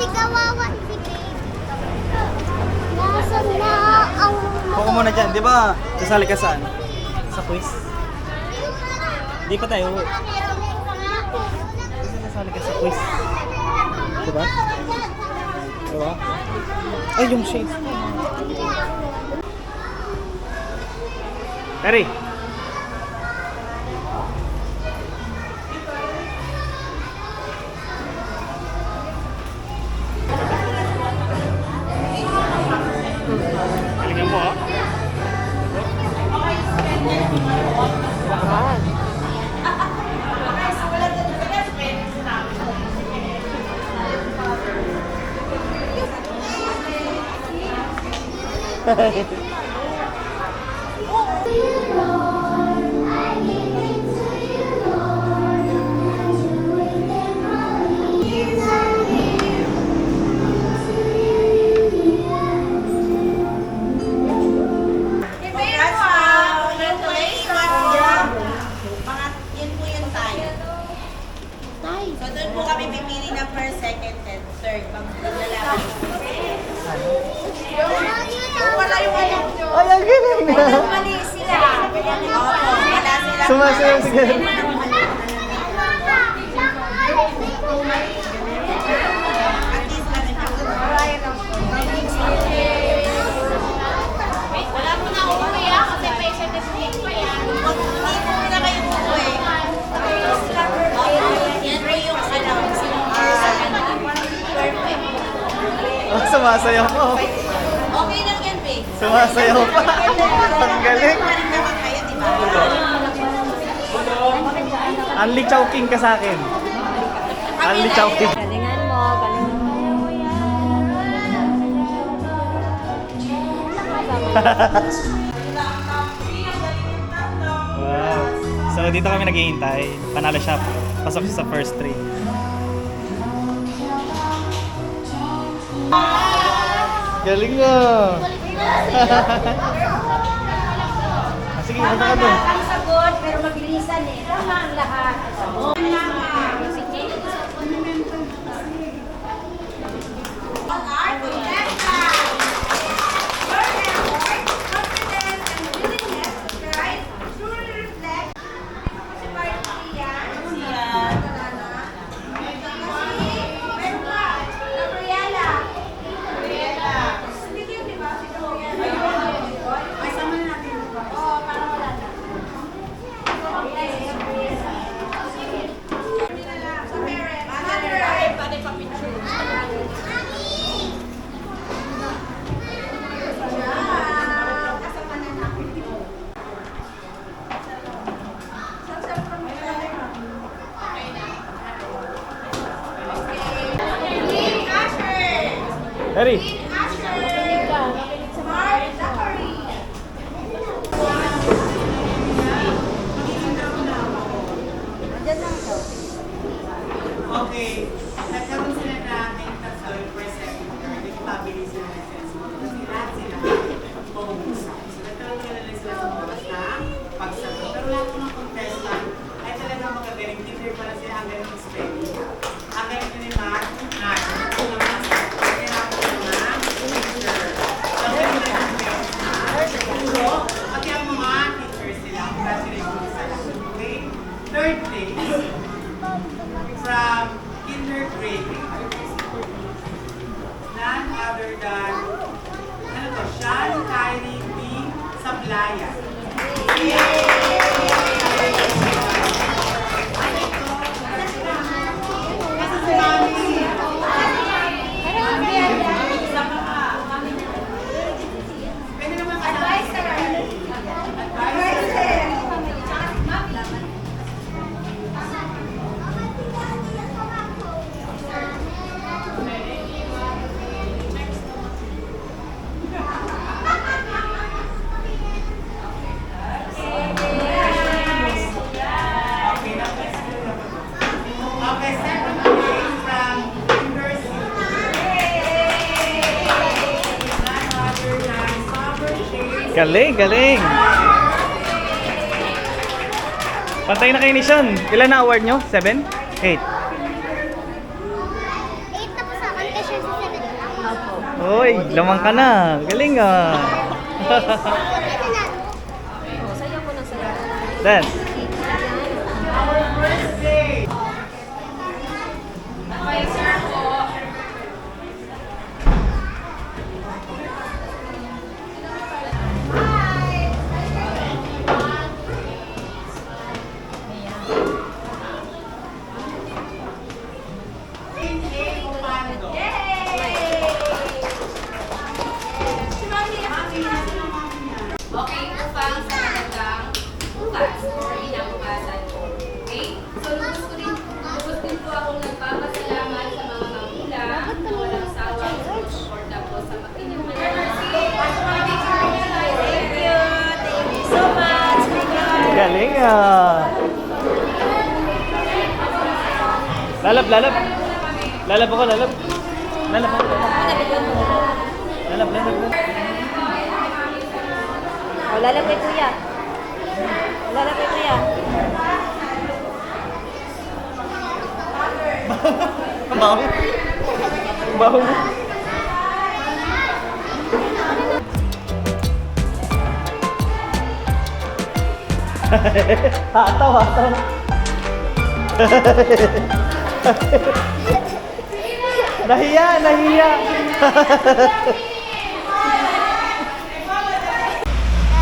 Kasi kawawa si Babe. Nasaan na ang... Buka muna dyan, di ba? Sasali ka saan? Sa quiz? Di pa tayo uwi. Sasali ka sa quiz. Diba? Diba? Ay, yung shades. Terry! Galingan mo, ha? So doon po kami pipili ng first, second, and third. Maglalaban. Wala yung ano. Ay, ang galing na! Mali sila. Opo, wala sila. Sumasayaw si Gary. At least namin Wala mo na uuwi kasi may certificate pa yan. hindi po na kayo uuwi. Yan po yung perfect. Oh, sumasayaw ko. Okay lang yan, babe. Sumasayaw pa. Ang galing. Parin naman kayo, di ba? Unli Chowking ka sa akin. Unli Chowking. Galingan mo, galingan mo. Wow. So dito kami naghihintay. Panalo siya. Pasok siya sa first three. Galing nga. Sige, punta ka doon. Ang sagot, pero mabilisan eh. Tama ang lahat. Harry. Okay, nagkaroon sila na mental first second third, nagpabili sila ng sense mo. Kasi lahat sila pumumusa. So nagkaroon sila sila sa oras na pagsagot. Pero lahat ng mga contestant ay talaga magagaling. Teacher pala sila ang galing spelling. Ang galing nila mag pati ang mga teachers sila. Congratulations sa lahat. Okay? Third place. From kindergarten, none other than, ano to, Sean Kylie B. Sablaya. Kasi si Mami. Pwede naman advisor. Okay, second place from University. None other than Summer Shades. Galing, galing. Pantay na kayo ni Sean. Ilan na award nyo? 7? 8? 8 na po sa akin kasi teacher sa 7 lang. Opo. Uy, lamang ka na. Galing ah. Oh, sayo ko na sayo. Dan. Okay, upang sa magandang bukas or inabukasan po. Okay? So, lubos din po akong nagpapasalamat sa mga magulang na walang sawang sumusuporta po sa makinig na Thank you so much. Galing ah. Lalab, lalab. Lalab ako, lalab. Lalab ako. Lalab, lalab. Oh, lalap kay kuya. Lalap kay kuya. Baho. Baho. Hataw, hataw. Nahiya, nahiya.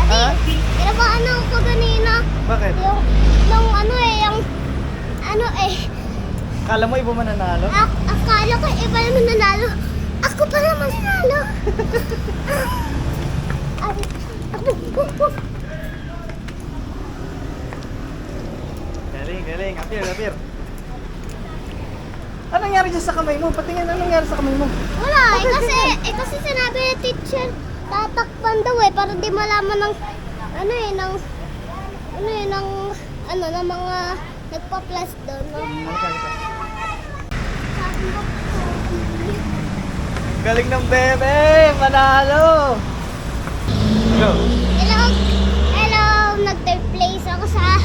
Daddy, ano ko kanina? Bakit? Yung ano Kala mo iba mananalo? akala ko iba naman nanalo. Ako pa naman nanalo. Galing, galing. Apir, apir. Anong nangyari dyan sa kamay mo? Patingin, anong nangyari sa kamay mo? Wala, kasi sinabi ni teacher, tatakpan daw para di malaman ng ng mga nagpa-plus doon. Galing ng bebe! Manalo! Go! Hello, nag-third place ako sa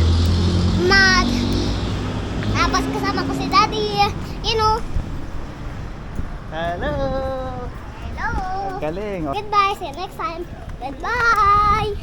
math. Tapos kasama ko si Daddy. You know. Hello! Hello. Galing! Goodbye. See you next time. Goodbye.